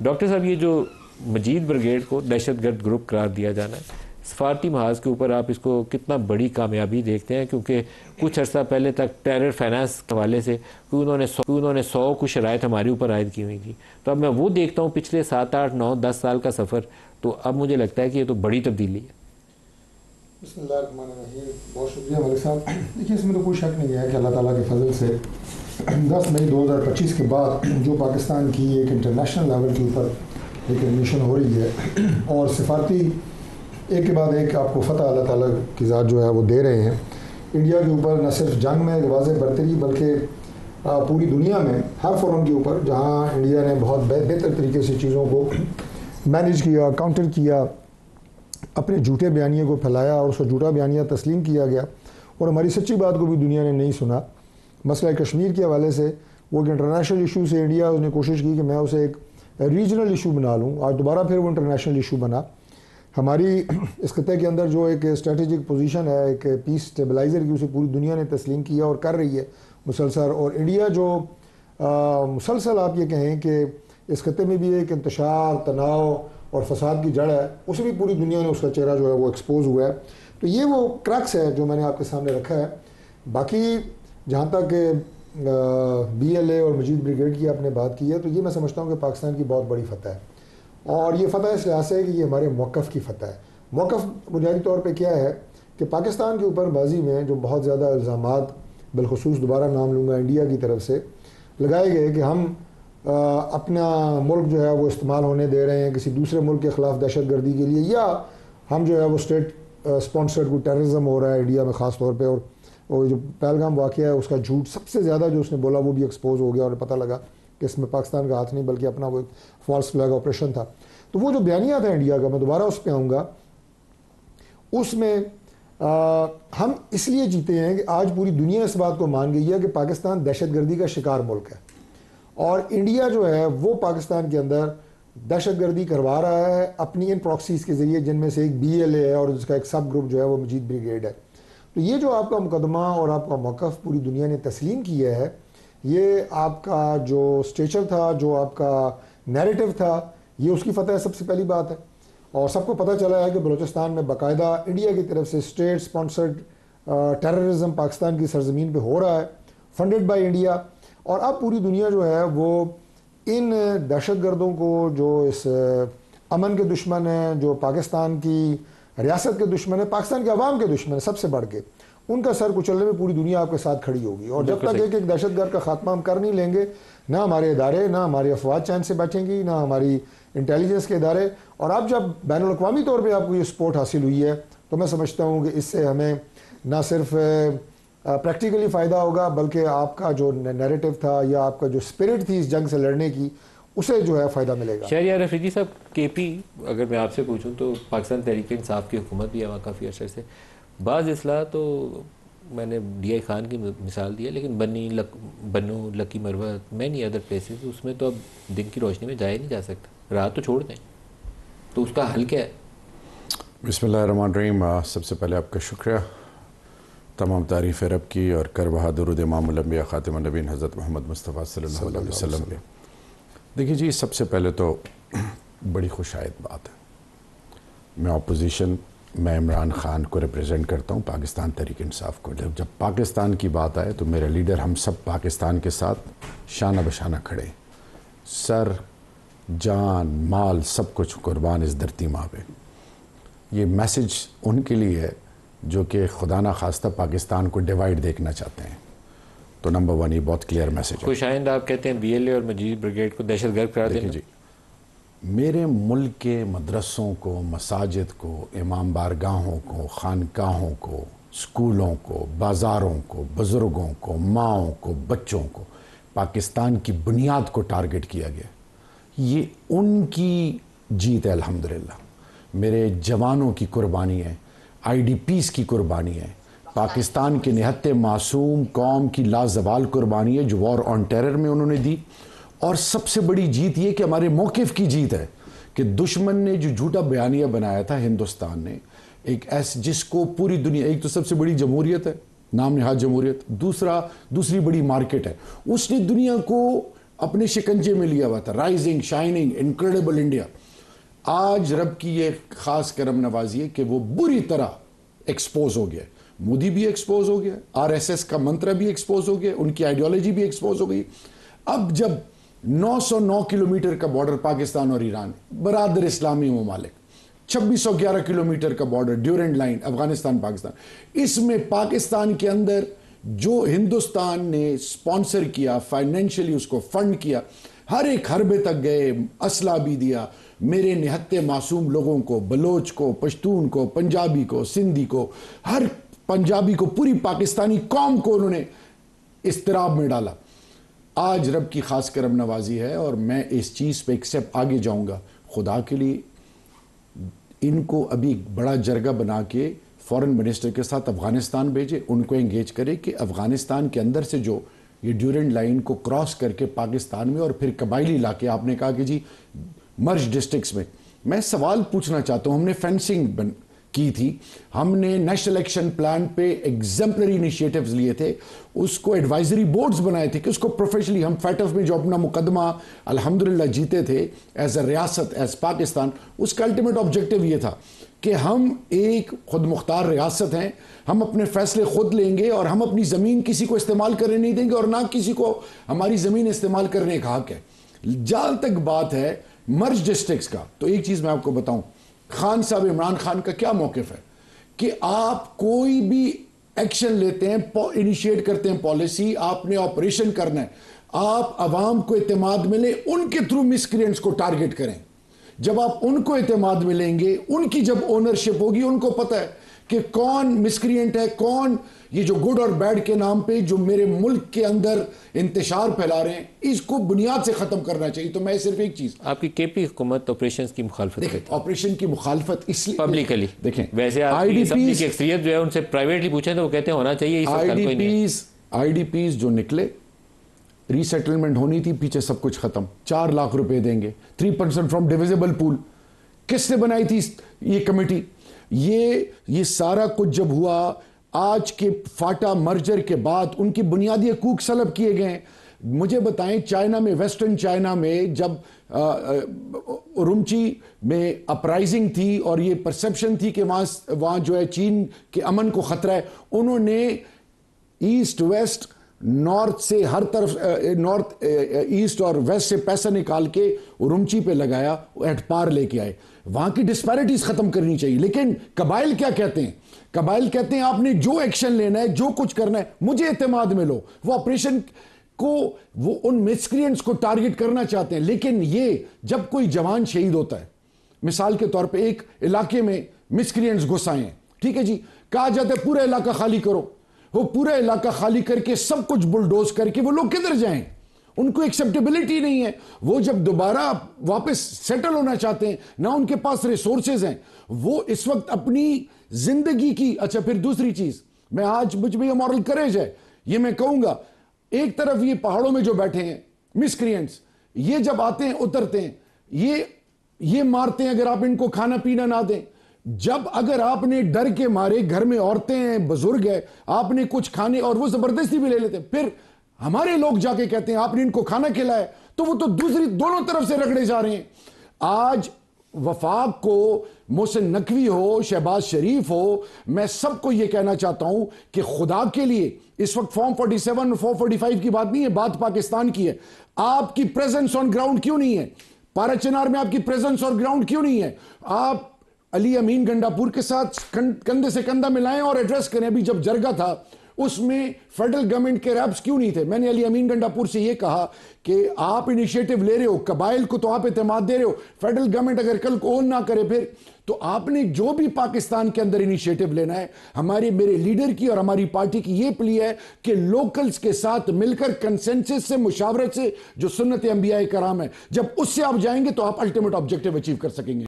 Doctor साहब, ये जो मजीद ब्रिगेड को दहशतगर्द ग्रुप करार दिया जाना है, सफारती महाज के ऊपर आप इसको कितना बड़ी कामयाबी देखते हैं? क्योंकि कुछ अर्सा पहले तक टेरर फाइनेंस के हवाले से उन्होंने 100 कुछ शराइत हमारे ऊपर आयद की हुई थी। तो अब मैं वो देखता हूँ पिछले 7, 8, 9, 10 साल का सफ़र, तो अब मुझे लगता है कि ये तो बड़ी तब्दीली है। बहुत शुक्रिया मलिक साहब। देखिए, इसमें तो कोई शक नहीं है कि अल्लाह ताला के फजल से 10 मई 2025 के बाद जो पाकिस्तान की एक इंटरनेशनल लेवल के ऊपर एक एडमिशन हो रही है और सिफारती एक के बाद एक आपको फ़तह अल्लाह ताला की ज़ात जो है वो दे रहे हैं इंडिया के ऊपर, न सिर्फ जंग में वाज़ेह बरतरी बल्कि पूरी दुनिया में हर फोरम के ऊपर जहाँ इंडिया ने बहुत बेहतर तरीके से चीज़ों को मैनेज किया, काउंटर किया, अपने झूठे बयानिए को फैलाया और उसका झूठा बयानिया तस्लीम किया गया और हमारी सच्ची बात को भी दुनिया ने नहीं सुना। मसला कश्मीर के हवाले से वो एक इंटरनेशनल इशू से इंडिया उसने कोशिश की कि मैं उसे एक रीजनल इशू बना लूँ, आज दोबारा फिर वो इंटरनेशनल इशू बना। हमारी इस खत्े के अंदर जो एक स्ट्रेटेजिक पोजीशन है, एक पीस स्टेबलाइज़र की, उसे पूरी दुनिया ने तस्लीम किया और कर रही है मुसलसल। और इंडिया जो मुसलसल आप ये कहें कि इस खत्े में भी एक इंतशार, तनाव और फसाद की जड़ है, उसे भी पूरी दुनिया ने उसका चेहरा जो है वो एक्सपोज हुआ है। तो ये वो क्रक्स है जो मैंने आपके सामने रखा है। बाकी जहाँ तक BLA और मजीद ब्रिगेड की आपने बात की है, तो ये मैं समझता हूँ कि पाकिस्तान की बहुत बड़ी फतह है और ये फ़तह इस लिहाज से है कि ये हमारे मौक़िफ़ की फ़तह है। मौक़िफ़ बुनियादी तौर पे क्या है कि पाकिस्तान के ऊपर माजी में जो बहुत ज़्यादा इल्ज़ामात, बिलखुसूस दोबारा नाम लूँगा इंडिया की तरफ से, लगाए गए कि हम अपना मुल्क जो है वो इस्तेमाल होने दे रहे हैं किसी दूसरे मुल्क के ख़िलाफ़ दहशतगर्दी के लिए, या हम जो है वो स्टेट स्पॉन्सर्ड को टेररिज्म हो रहा है इंडिया में ख़ास तौर पे। और जो पहलगाम वाक़या है उसका झूठ सबसे ज़्यादा जो उसने बोला वो भी एक्सपोज हो गया और पता लगा कि इसमें पाकिस्तान का हाथ नहीं बल्कि अपना वो फॉल्स फ्लैग ऑपरेशन था। तो वो जो बयानिया था इंडिया का, मैं दोबारा उस पर आऊँगा, उसमें हम इसलिए जीते हैं कि आज पूरी दुनिया इस बात को मान गई है कि पाकिस्तान दहशतगर्दी का शिकार मुल्क है और इंडिया जो है वो पाकिस्तान के अंदर दहशतगर्दी करवा रहा है अपनी इन प्रॉक्सीज़ के ज़रिए, जिनमें से एक BLA है और उसका एक सब ग्रुप जो है वो मजीद ब्रिगेड है। तो ये जो आपका मुकदमा और आपका मौक़िफ़ पूरी दुनिया ने तस्लीम किया है, ये आपका जो स्टेचर था, जो आपका नैरेटिव था, ये उसकी फ़तह है, सबसे पहली बात है। और सबको पता चला है कि बलूचिस्तान में बाकायदा इंडिया की तरफ से स्टेट स्पॉन्सर्ड टेररिज्म पाकिस्तान की सरजमीन पे हो रहा है, फंडेड बाय इंडिया। और अब पूरी दुनिया जो है वो इन दहशतगर्दों को, जो इस अमन के दुश्मन हैं, जो पाकिस्तान की रियासत के दुश्मन है, पाकिस्तान के अवाम के दुश्मन है, सबसे बढ़ के उनका सर कुचलने में पूरी दुनिया आपके साथ खड़ी होगी। और जब तक एक दहशतगर्द का खात्मा हम कर नहीं लेंगे, ना हमारे इदारे, ना हमारी अफवाज चैन से बैठेंगी, ना हमारी इंटेलिजेंस के इदारे। और अब जब बैनुल अक़वामी तौर पे आपको ये सपोर्ट हासिल हुई है, तो मैं समझता हूँ कि इससे हमें ना सिर्फ प्रैक्टिकली फ़ायदा होगा बल्कि आपका जो नैरेटिव था या आपका जो स्पिरिट थी इस जंग से लड़ने की, उसे जो है फ़ायदा मिलेगा। शहरियार रफीकी साहब, KP अगर मैं आपसे पूछूं तो पाकिस्तान तहरीक इंसाफ की हुकूमत भी है वहाँ काफ़ी अर्से से, बाज़ इसलाह तो मैंने DI खान की मिसाल दी है, लेकिन Bannu, Lakki Marwat, many other places, उसमें तो अब दिन की रोशनी में जाया नहीं जा सकता, रात तो छोड़ दें, तो उसका हल क्या है? बिस्मिल्लाहिर्रहमानिर्रहीम। सबसे पहले आपका शुक्रिया, तमाम तारीफ़ रब की और कर बहा दुरूद इमामुल अंबिया खातिमुन नबीय्यीन हज़रत मोहम्मद मुस्तफ़ा सल्लल्लाहु अलैहि वसल्लम पे। देखिए जी, सबसे पहले तो बड़ी खुशायद बात है, मैं अपोजिशन, मैं इमरान खान को रिप्रेजेंट करता हूँ, पाकिस्तान तहरीक इंसाफ को। जब पाकिस्तान की बात आए तो मेरा लीडर, हम सब पाकिस्तान के साथ शाना बशाना खड़े, सर, जान, माल, सब कुछ कुर्बान इस धरती माँ पे। ये मैसेज उनके लिए है जो कि खुदा ना खास्ता पाकिस्तान को डिवाइड देखना चाहते हैं। तो नंबर 1 ये बहुत क्लियर मैसेज है। खुशाइंद आप कहते हैं BLA और मजीद ब्रिगेड को दहशतगर्द करार देना? जी, मेरे मुल्क के मदरसों को, मसाजिद को, इमाम बारगाहों को, खानकाहों को, स्कूलों को, बाज़ारों को, बुज़ुर्गों को, माँओं को, बच्चों को, पाकिस्तान की बुनियाद को टारगेट किया गया। ये उनकी जीत है अल्हम्दुलिल्लाह। मेरे जवानों की कुर्बानी है, IDPs की कुर्बानी है, पाकिस्तान के निहत्ते मासूम कौम की लाजवाल कुर्बानी है जो वॉर ऑन टेरर में उन्होंने दी। और सबसे बड़ी जीत ये कि हमारे मौक़िफ़ की जीत है कि दुश्मन ने जो झूठा बयानिया बनाया था हिंदुस्तान ने, एक ऐसे जिसको पूरी दुनिया, एक तो सबसे बड़ी जमहूरियत है, नाम नहाद जमहूरियत, दूसरी बड़ी मार्केट है, उसने दुनिया को अपने शिकंजे में लिया हुआ था, राइजिंग शाइनिंग इनक्रेडिबल इंडिया। आज रब की ये खास करम नवाजी है कि वो बुरी तरह एक्सपोज हो गया। मोदी भी एक्सपोज हो गया, आरएसएस का मंत्र भी एक्सपोज हो गया, उनकी आइडियोलॉजी भी एक्सपोज हो गई। अब जब 909 किलोमीटर का बॉर्डर पाकिस्तान और ईरान, बरादर इस्लामी ममालिक, 2611 किलोमीटर का border Durand line Afghanistan Pakistan, इसमें पाकिस्तान के अंदर जो हिंदुस्तान ने स्पॉन्सर किया, फाइनेंशियली उसको फंड किया, हर एक हरबे तक गए, असला भी दिया, मेरे निहत्ते मासूम लोगों को, बलोच को, पश्तून को, पंजाबी को, सिंधी को, हर पंजाबी को, पूरी पाकिस्तानी कौम को उन्होंने इस्तिराब में डाला। आज रब की खास करम नवाजी है और मैं इस चीज़ पे एक स्टेप आगे जाऊंगा। खुदा के लिए इनको अभी बड़ा जरगा बना के फॉरेन मिनिस्टर के साथ अफगानिस्तान भेजे, उनको एंगेज करे कि अफगानिस्तान के अंदर से जो ये ड्यूरेंट लाइन को क्रॉस करके पाकिस्तान में और फिर कबायली इलाके, आपने कहा कि जी मर्ज डिस्ट्रिक्ट्स में, मैं सवाल पूछना चाहता हूँ। हमने फेंसिंग की थी, हमने नेशनल एक्शन प्लान पे एग्जाम्पलरी इनिशिएटिव्स लिए थे, उसको एडवाइजरी बोर्ड्स बनाए थे कि उसको प्रोफेशनली, हम फैटफ में जो अपना मुकदमा अल्हम्दुलिल्लाह जीते थे एज अ रियासत, एज पाकिस्तान, उसका अल्टीमेट ऑब्जेक्टिव ये था कि हम एक खुद मुख्तार रियासत हैं, हम अपने फैसले खुद लेंगे और हम अपनी ज़मीन किसी को इस्तेमाल करने नहीं देंगे और ना किसी को हमारी ज़मीन इस्तेमाल करने का हक है। जहाँ तक बात है मर्ज डिस्ट्रिक्ट्स का, तो एक चीज़ मैं आपको बताऊं, खान साहब, इमरान खान का क्या मौक़िफ़ है कि आप कोई भी एक्शन लेते हैं, इनिशिएट करते हैं पॉलिसी, आपने ऑपरेशन करना है, आप अवाम को एतमाद मिले, उनके थ्रू मिसक्रिएंट्स को टारगेट करें। जब आप उनको एतमाद मिलेंगे, उनकी जब ओनरशिप होगी, उनको पता है कि कौन मिसक्रिएंट है, कौन ये जो गुड और बैड के नाम पे जो मेरे मुल्क के अंदर इंतशार फैला रहे हैं, इसको बुनियाद से खत्म करना चाहिए। तो मैं सिर्फ एक चीज, आपकी केपी हुकूमत ऑपरेशन की मुखालफत देखें, ऑपरेशन की मुखालफत इसलिए पब्लिकली देखें, वैसे आईडीपीज की अक्सरियत जो है उनसे प्राइवेटली पूछे तो वो कहते हैं होना चाहिए। आईडीपीज जो निकले, रीसेटलमेंट होनी थी, पीछे सब कुछ खत्म, 4 लाख रुपए देंगे, 3% फ्रॉम डिविजिबल पूल। किसने बनाई थी ये कमेटी? ये सारा कुछ जब हुआ, आज के फाटा मर्जर के बाद उनकी बुनियादी हकूक सलब किए गए। मुझे बताएं, चाइना में, वेस्टर्न चाइना में जब उरुमची में अपराइजिंग थी और ये परसेप्शन थी कि वहां जो है चीन के अमन को खतरा है, उन्होंने ईस्ट वेस्ट, नॉर्थ से हर तरफ, नॉर्थ ईस्ट और वेस्ट से पैसा निकाल के उरुमची पे लगाया, एट पार लेके आए। वहां की डिस्पैरिटीज खत्म करनी चाहिए। लेकिन कबाइल क्या कहते हैं? कबाइल कहते हैं आपने जो एक्शन लेना है, जो कुछ करना है, मुझे एतमाद में लो। वो ऑपरेशन को, वो उन मिसक्रिएंट्स को टारगेट करना चाहते हैं। लेकिन ये जब कोई जवान शहीद होता है, मिसाल के तौर पे एक इलाके में मिसक्रिएंट्स घुस आए हैं, ठीक है जी, कहा जाता है पूरा इलाका खाली करो। वो पूरा इलाका खाली करके सब कुछ बुलडोज करके वो लोग किधर जाएं? उनको एक्सेप्टेबिलिटी नहीं है। वो जब दोबारा वापस सेटल होना चाहते हैं, ना उनके पास रिसोर्सेज हैं, वो इस वक्त अपनी जिंदगी की, अच्छा फिर दूसरी चीज, मैं आज मुझ में ये मॉरल करेज है, ये मैं कहूंगा, एक तरफ ये पहाड़ों में जो बैठे हैं मिसक्रिएंट्स, ये जब आते हैं उतरते हैं, ये मारते हैं अगर आप इनको खाना पीना ना दें। जब अगर आपने डर के मारे, घर में औरतें हैं, बुजुर्ग है, आपने कुछ खाने, और वो जबरदस्ती भी ले लेते हैं, फिर हमारे लोग जाके कहते हैं आपने इनको खाना खिलाया, तो वो तो दूसरी दोनों तरफ से रगड़े जा रहे हैं। आज वफाक को, मोहसिन नकवी हो, शहबाज शरीफ हो, मैं सबको यह कहना चाहता हूं कि खुदा के लिए इस वक्त फॉर्म 47 और 445 की बात नहीं है, बात पाकिस्तान की है। आपकी प्रेजेंस ऑन ग्राउंड क्यों नहीं है? पाराचनार में आपकी प्रेजेंस ऑन ग्राउंड क्यों नहीं है? आप अली अमीन गंडापुर के साथ कंधे से कंधा मिलाएं और एड्रेस करें। अभी जब जरगा था उसमें फेडरल गवर्नमेंट के रैप्स क्यों नहीं थे? मैंने अली अमीन गंडापुर से यह कहा कि आप इनिशिएटिव ले रहे हो, कबाइल को तो आप एतमाद दे रहे हो, फेडरल गवर्नमेंट अगर कल को ओन ना करे फिर, तो आपने जो भी पाकिस्तान के अंदर इनिशिएटिव लेना है, मेरे लीडर की और हमारी पार्टी की यह प्ली है कि लोकल्स के साथ मिलकर कंसेंसस से, मुशावरत से, जो सुन्नत अंबिया कराम है, जब उससे आप जाएंगे तो आप अल्टीमेट ऑब्जेक्टिव अचीव कर सकेंगे।